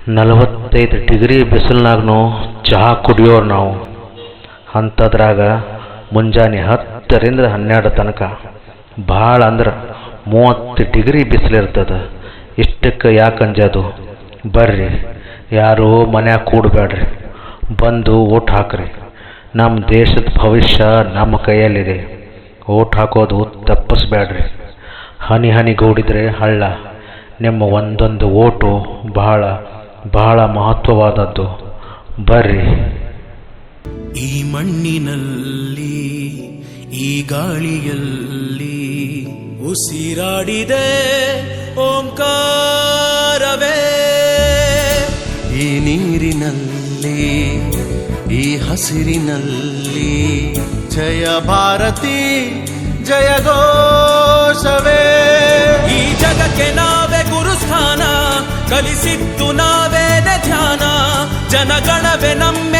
45 degree ಬಿಸಿಲ್ನಾಗೂ ಚಹಾ ಕುಡಿಯೋರು ನಾವು. ಅಂಥದ್ರಾಗ ಮುಂಜಾನೆ 10ರಿಂದ 12 ತನಕ ಭಾಳ ಅಂದ್ರೆ 30 ಡಿಗ್ರಿ ಬಿಸಿಲಿರ್ತದೆ. ಇಷ್ಟಕ್ಕೆ ಯಾಕೆ ಅಂಜೋದು? ಬರ್ರಿ, ಯಾರೂ ಮನ್ಯಾಗ ಕೂಡಬೇಡ್ರಿ, ಬಂದು ಓಟ್ ಹಾಕ್ರಿ. ನಮ್ಮ ದೇಶದ ಭವಿಷ್ಯ ನಮ್ಮ ಕೈಯಲ್ಲಿದೆ. ಓಟ್ ಹಾಕೋದು ತಪ್ಪಿಸ್ಬೇಡ್ರಿ. ಹನಿ ಹನಿ ಗೂಡಿದ್ರೆ ಹಳ್ಳ. ನಿಮ್ಮ ಒಂದೊಂದು ಓಟು ಬಹಳ ಬಹಳ ಮಹತ್ವವಾದದ್ದು. ಬರ್ರಿ. ಈ ಮಣ್ಣಿನಲ್ಲಿ ಈ ಗಾಳಿಯಲ್ಲಿ ಉಸಿರಾಡಿದೆ ಓಂಕಾರವೇ. ಈ ನೀರಿನಲ್ಲಿ ಈ ಹಸಿರಿನಲ್ಲಿ ಜಯ ಭಾರತಿ ಜಯ ಘೋಷವೇ. ಈ ಜಗಕ್ಕೆ ನಾವೇ ಗುರುಸ್ಥಾನ, ಕಲಿಸಿದ್ದು ನಾವೇನೆ ಧ್ಯಾನ, ಜನಗಣವೇ ನಮ್ಮ